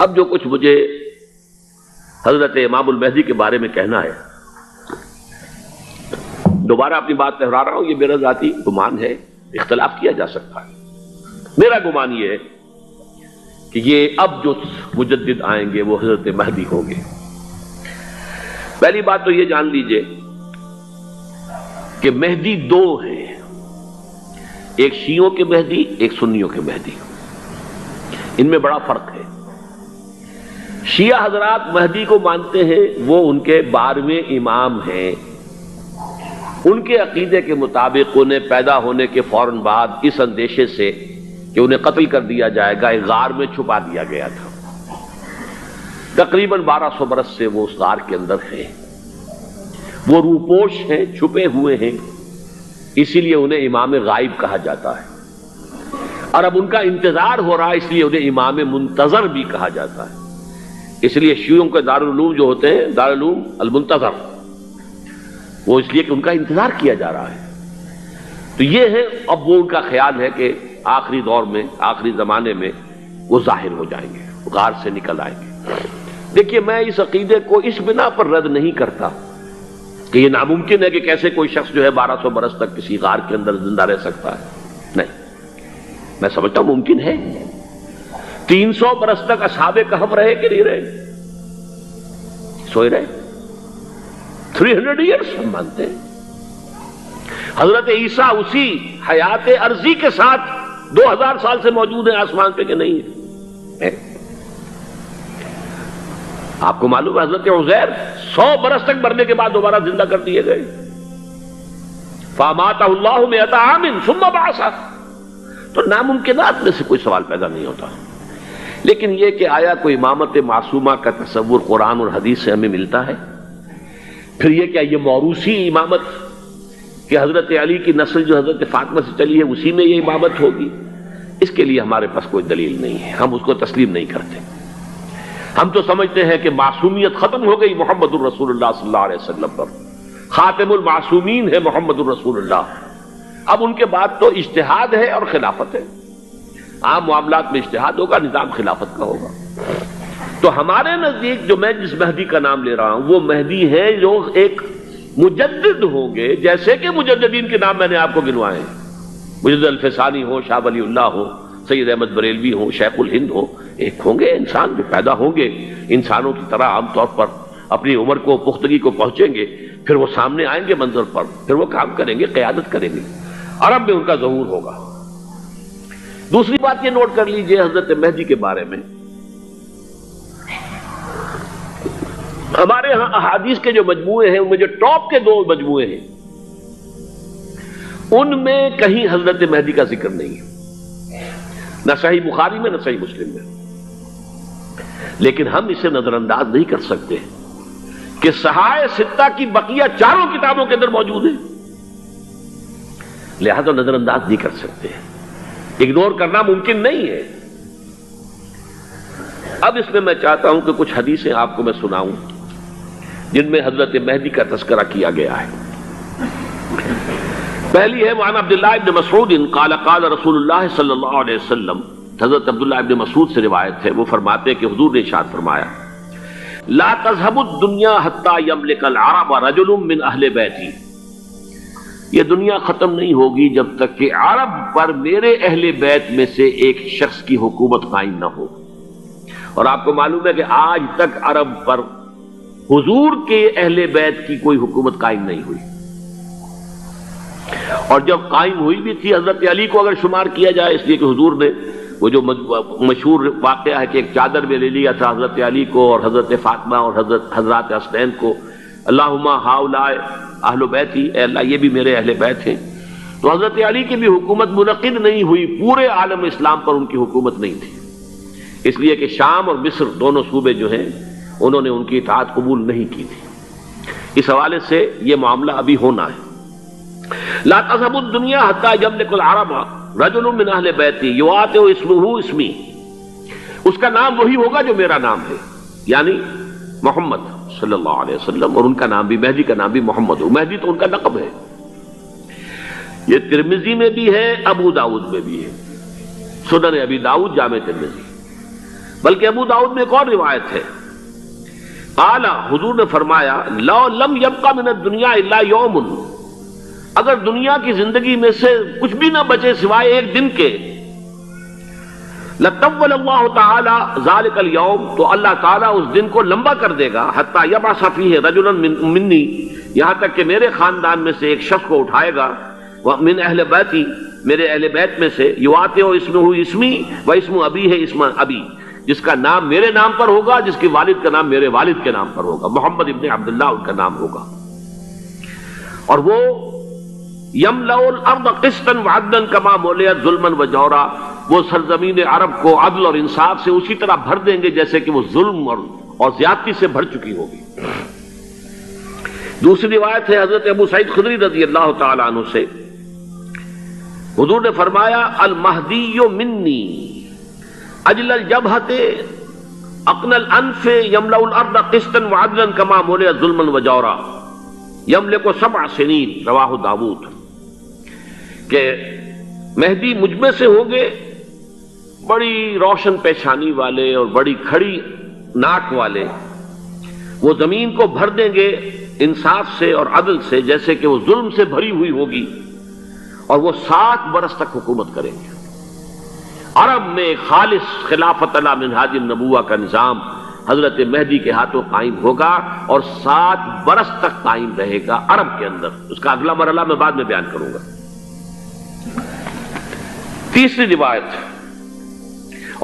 اب جو کچھ مجھے حضرت امام المہدی کے بارے میں کہنا ہے، دوبارہ اپنی بات دہرا رہا ہوں، یہ میرا ذاتی گمان ہے، اختلاف کیا جا سکتا ہے۔ میرا گمان یہ ہے کہ یہ اب جو مجدد آئیں گے وہ حضرت مہدی ہوں گے۔ پہلی بات تو یہ جان لیجئے کہ مہدی دو ہیں، ایک شیعوں کے مہدی، ایک سنیوں کے مہدی، ان میں بڑا فرق ہے۔ شیعہ حضرات مہدی کو مانتے ہیں، وہ ان کے 12ویں امام ہیں، ان کے عقیدے کے مطابق انہیں پیدا ہونے کے فوراً بعد اس اندیشے سے کہ انہیں قتل کر دیا جائے گا ایک غار میں چھپا دیا گیا تھا۔ تقریباً 1200 برس سے وہ اس غار کے اندر ہیں، وہ روپوش ہیں، چھپے ہوئے ہیں، اسی لیے انہیں امام غائب کہا جاتا ہے، اور اب ان کا انتظار ہو رہا ہے، اس لیے انہیں امام منتظر بھی کہا جاتا ہے۔ اس لیے شیعوں کے دارالعلوم جو ہوتے ہیں، دارالعلوم المنتظر، وہ اس لیے کہ ان کا انتظار کیا جا رہا ہے۔ تو یہ ہے، اب وہ ان کا خیال ہے کہ آخری دور میں، آخری زمانے میں وہ ظاہر ہو جائیں گے، غار سے نکل آئیں گے۔ دیکھیے، میں اس عقیدے کو اس بنا پر رد نہیں کرتا کہ یہ ناممکن ہے کہ کیسے کوئی شخص جو ہے 1200 برس تک کسی غار کے اندر زندہ رہ سکتا ہے، نہیں، میں سمجھتا ہوں ممکن ہے۔ 300 برس تک اصحاب کہف رہے کہ نہیں رہے؟ سوئے رہے۔ 300 ایئرس ہم مانتے ہیں۔ حضرت عیسیٰ اسی حیات عرضی کے ساتھ 2000 سال سے موجود ہیں آسمان پہ کہ نہیں ہے؟ آپ کو معلوم ہے حضرت عزیر 100 برس تک مرنے کے بعد دوبارہ زندہ کر دیے گئے۔ فَأَمَاتَهُ اللَّهُ مِئَةَ عَامٍ ثُمَّ بَعَثَهُ۔ تو ناممکنات میں سے کوئی سوال پیدا نہیں ہوتا۔ لیکن یہ کہ آیا کوئی امامت معصومہ کا تصور قرآن اور حدیث سے ہمیں ملتا ہے؟ پھر یہ کیا یہ موروثی امامت کہ حضرت علی کی نسل جو حضرت فاطمہ سے چلی ہے اسی میں یہ امامت ہوگی؟ اس کے لیے ہمارے پاس کوئی دلیل نہیں ہے، ہم اس کو تسلیم نہیں کرتے۔ ہم تو سمجھتے ہیں کہ معصومیت ختم ہو گئی محمد الرسول اللہ صلی اللہ علیہ وسلم پر، خاتم المعصومین ہے محمد الرسول اللہ۔ اب ان کے بعد تو اجتہاد ہے اور خلافت ہے، عام معاملات میں اجتہاد ہوگا، نظام خلافت کا ہوگا۔ تو ہمارے نزدیک جو میں جس مہدی کا نام لے رہا ہوں وہ مہدی ہے جو ایک مجدد ہوں گے، جیسے کہ مجددین کے نام میں نے آپ کو گنوائے ہیں، مجدد الفسانی ہو، شاہ ولی اللہ ہو، سید احمد بریلوی ہو، شیخ الہند ہو، ایک ہوں گے انسان جو پیدا ہوں گے انسانوں کی طرح، عام طور پر اپنی عمر کو، پختگی کو پہنچیں گے، پھر وہ سامنے آئیں گے منظر پر، پھر وہ کام کریں گے، قیادت کریں گے، عرب میں ان کا ظہور ہوگا۔ دوسری بات یہ نوٹ کر لیجئے حضرت مہدی کے بارے میں، ہمارے ہاں احادیث کے جو مجموعے ہیں ان میں جو ٹاپ کے 2 مجموعے ہیں ان میں کہیں حضرت مہدی کا ذکر نہیں ہے، نہ صحیح بخاری میں نہ صحیح مسلم میں۔ لیکن ہم اسے نظر انداز نہیں کر سکتے کہ صحائح ستہ کی بقیہ 4 کتابوں کے اندر موجود ہیں، لہذا نظر انداز نہیں کر سکتے، اگنور کرنا ممکن نہیں ہے۔ اب اس میں چاہتا ہوں کہ کچھ حدیثیں آپ کو میں سناؤں جن میں حضرت مہدی کا تذکرہ کیا گیا ہے۔ پہلی ہے وعن عبداللہ ابن مسعود قال قال رسول اللہ صلی اللہ علیہ وسلم، حضرت عبداللہ ابن مسعود سے روایت ہے، وہ فرماتے ہیں کہ حضور نے ارشاد فرمایا لا تذهب الدنيا حتى يملك العرب رجل من اہل بیتی، یہ دنیا ختم نہیں ہوگی جب تک کہ عرب پر میرے اہل بیت میں سے ایک شخص کی حکومت قائم نہ ہو۔ اور آپ کو معلوم ہے کہ آج تک عرب پر حضور کے اہل بیت کی کوئی حکومت قائم نہیں ہوئی، اور جب قائم ہوئی بھی تھی حضرت علی کو اگر شمار کیا جائے، اس لیے کہ حضور نے وہ جو مشہور واقعہ ہے کہ ایک چادر میں لے لیا تھا حضرت علی کو اور حضرت فاطمہ اور حضرات حسنین کو، اللہم ہؤلاء اہل بیتی، اے اللہ یہ بھی میرے اہل بیت ہیں۔ تو حضرت علی کی بھی حکومت منعقد نہیں ہوئی، پورے عالم اسلام پر ان کی حکومت نہیں تھی، اس لیے کہ شام اور مصر دونوں صوبے جو ہیں انہوں نے ان کی اطاعت قبول نہیں کی تھی۔ اس حوالے سے یہ معاملہ ابھی ہونا ہے۔ لا تذهب الدنيا حتى يملك العرب رجل من اہل بیتی یواطئ اسمہ اسمی، اس کا نام وہی ہوگا جو میرا نام ہے، یعنی محمد صلی اللہ علیہ وسلم، اور ان کا نام بھی، مہدی کا نام بھی محمد ہو، مہدی تو ان کا لقب ہے۔ یہ ترمذی میں بھی ہے، ابو داؤد میں بھی ہے، سنن ابی داؤد، جامع ترمذی۔ بلکہ ابو داؤد میں ایک اور روایت ہے، قال، حضور نے فرمایا، لو لم یبقى من الدنیا الا یوم، اگر دنیا کی زندگی میں سے کچھ بھی نہ بچے سوائے ایک دن کے، لطول اللہ تعالی ذلک اليوم، تو اللہ تعالیٰ اس دن کو لمبا کر دے گا، حتی یبعث فیہ رجلا منی، یہاں تک کہ میرے خاندان میں سے ایک شخص کو اٹھائے گا، من اہل بیتی، میرے اہل بیت میں سے، یواطئ اسمہ اسمی و اسم ابی ہے اسم ابی، جس کا نام میرے نام پر ہوگا، جس کے والد کا نام میرے والد کے نام پر ہوگا، محمد ابن عبداللہ ان کا نام ہوگا، اور وہ یملأ الارض قسطا وعدلا کما ملئت ظلما وجورا، وہ سرزمین عرب کو عدل اور انصاف سے اسی طرح بھر دیں گے جیسے کہ وہ ظلم اور زیادتی سے بھر چکی ہوگی۔ دوسری روایت ہے حضرت ابو سعید خدری رضی اللہ تعالی عنہ سے، حضور نے فرمایا، المہدی منی اجل الجبہۃ اقن الانف یملأ الارض قسطا وعدلا کما ملئت ظلما وجورا یملک 7 سنین، رواہ داود، کہ مہدی مجھ میں سے ہوں گے بڑی روشن پیشانی والے اور بڑی کھڑی ناک والے، وہ زمین کو بھر دیں گے انصاف سے اور عدل سے جیسے کہ وہ ظلم سے بھری ہوئی ہوگی، اور وہ 7 برس تک حکومت کریں گے۔ عرب میں خالص خلافت علی منہاج النبوہ کا نظام حضرت مہدی کے ہاتھوں قائم ہوگا اور 7 برس تک قائم رہے گا عرب کے اندر، اس کا اگلا مرحلہ میں بعد میں بیان کروں گا۔ تیسری روایت،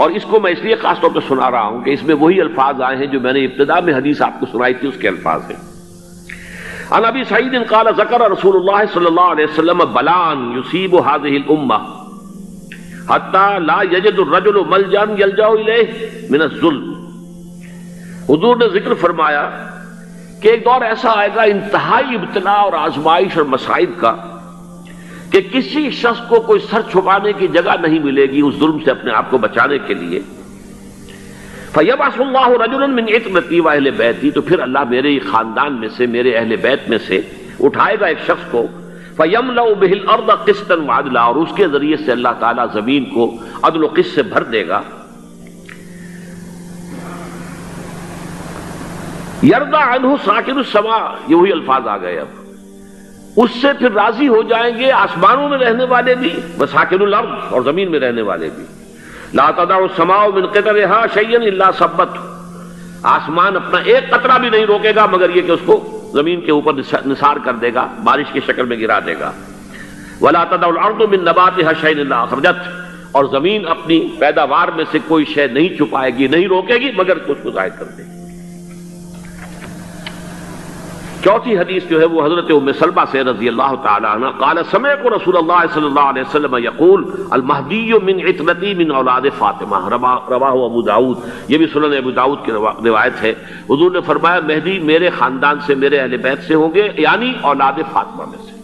اور اس کو میں اس لیے خاص طور پہ سنا رہا ہوں کہ اس میں وہی الفاظ آئے ہیں جو میں نے ابتدا میں حدیث آپ کو سنائی تھی، اس کے الفاظ ہیں۔ عن ابی سعید قال ذکر رسول اللہ صلی اللہ علیہ وسلم بلان یصیب هذه الامہ حتی لا یجد الرجل ملجا یلجا الیہ من الظلم، حضور نے ذکر فرمایا کہ ایک دور ایسا آئے گا انتہائی ابتلا اور آزمائش اور مصائب کا کہ کسی شخص کو کوئی سر چھپانے کی جگہ نہیں ملے گی اس ظلم سے اپنے آپ کو بچانے کے لیے۔ فَيَبْعَثُ اللَّهُ رَجُلًا مِّنْ عِتْرَتِي وَأَهْلِ بَيْتِي، تو پھر اللہ میرے ہی خاندان میں سے، میرے اہل بیت میں سے اٹھائے گا ایک شخص کو، فَيَمْلَأُ بِهِ الْأَرْضَ قِسْطًا وَعَدْلًا، اور اس کے ذریعے سے اللہ تعالیٰ زمین کو عدل و قسط سے بھر دے گا۔ یرضى عنہ ساکن السماء، یہ وہی الفاظ آ گئے، اب اس سے پھر راضی ہو جائیں گے آسمانوں میں رہنے والے بھی، وساکن الارض، اور زمین میں رہنے والے بھی۔ لا تدع السماء من قطرها شيئا الا ثبته، آسمان اپنا ایک قطرہ بھی نہیں روکے گا مگر یہ کہ اس کو زمین کے اوپر نثار کر دے گا، بارش کی شکل میں گرا دے گا۔ ولا تدع الارض من نباتها شيئا الا اخرجته، اور زمین اپنی پیداوار میں سے کوئی شے نہیں چھپائے گی، نہیں روکے گی مگر اس کو ظاہر کر دے گی۔ چوتھی حدیث جو ہے وہ حضرت ام سلمہ سے رضی اللہ تعالی عنہ، قال سمعت رسول اللہ صلی اللہ علیہ وسلم یقول المہدی من عترتی من اولاد فاطمہ، رواہ ابو داؤد، یہ بھی سنن ابو داؤد کی روایت ہے۔ حضور نے فرمایا مہدی میرے خاندان سے، میرے اہل بیت سے ہوں گے، یعنی اولاد فاطمہ میں سے،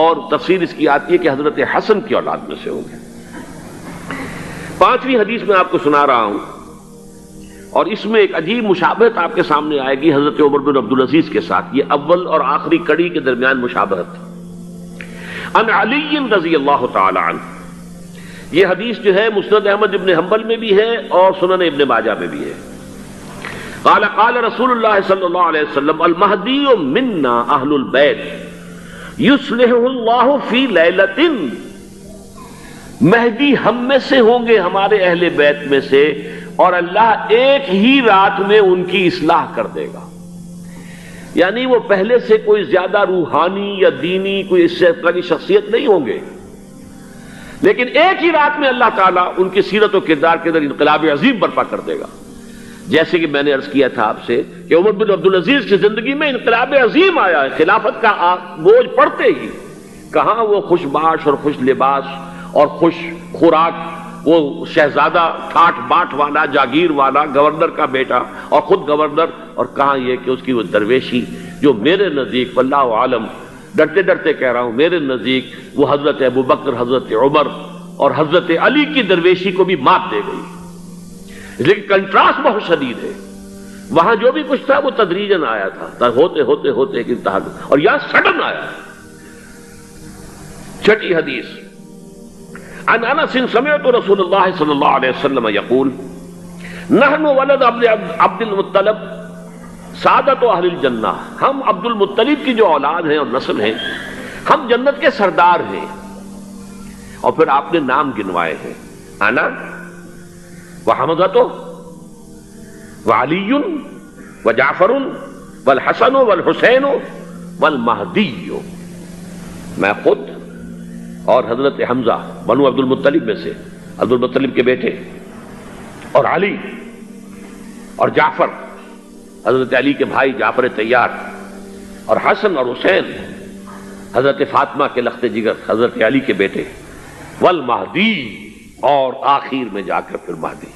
اور تفسیر اس کی آتی ہے کہ حضرت حسن کی اولاد میں سے ہوں گے۔ پانچویں حدیث میں آپ کو سنا رہا ہوں، اور اس میں ایک عجیب مشابہت آپ کے سامنے آئے گی حضرت عمر بن عبدالعزیز کے ساتھ، یہ اول اور آخری کڑی کے درمیان مشابہت۔ ان علی رضی اللہ تعالی عنہ، یہ حدیث جو ہے مسند احمد ابن حنبل میں بھی ہے اور سنن ابن ماجہ میں بھی ہے۔ قال قال رسول اللہ صلی اللہ علیہ وسلم المہدی منا اہل البیت یصلح اللہ فی لیلۃ، مہدی ہم میں سے ہوں گے، ہمارے اہل بیت میں سے، اور اللہ ایک ہی رات میں ان کی اصلاح کر دے گا، یعنی وہ پہلے سے کوئی زیادہ روحانی یا دینی کوئی اس طرح کی شخصیت نہیں ہوں گے، لیکن ایک ہی رات میں اللہ تعالیٰ ان کی سیرت و کردار کے اندر انقلاب عظیم برپا کر دے گا۔ جیسے کہ میں نے عرض کیا تھا آپ سے کہ عمر بن عبدالعزیز کی زندگی میں انقلاب عظیم آیا ہے، خلافت کا بوجھ پڑتے ہی کہاں وہ خوش باش اور خوش لباس اور خوش خوراک، وہ شہزادہ ٹھاٹ باٹ والا، جاگیر والا، گورنر کا بیٹا اور خود گورنر، اور کہاں یہ کہ اس کی وہ درویشی جو میرے نزدیک واللہ عالم، ڈرتے ڈرتے کہہ رہا ہوں، میرے نزدیک وہ حضرت ابو بکر، حضرت عمر اور حضرت علی کی درویشی کو بھی مات دے گئی، لیکن کنٹراسٹ بہت شدید ہے۔ وہاں جو بھی کچھ تھا وہ تدریجاً آیا تھا، ہوتے ہوتے ہوتے ایک انتہا، اور یہاں سڈن آیا۔ چھٹی حدیث، عن انس سمعت رسول اللہ صلی اللہ علیہ وسلم یقول نحن ولد عبد المطلب سعادت اہل الجنہ، ہم عبد المطلب کی جو اولاد ہیں اور نسل ہیں، ہم جنت کے سردار ہیں. اور پھر آپ نے نام گنوائے ہیں، انا وحمزۃ وعلی وجعفر والحسن والحسین والمہدی. میں خود اور حضرت حمزہ بنو عبد المطلب میں سے، عبد المطلب کے بیٹے، اور علی اور جعفر حضرت علی کے بھائی جعفر طیار، اور حسن اور حسین حضرت فاطمہ کے لخت جگر حضرت علی کے بیٹے، والمہدی، اور آخر میں جا کر پھر مہدی.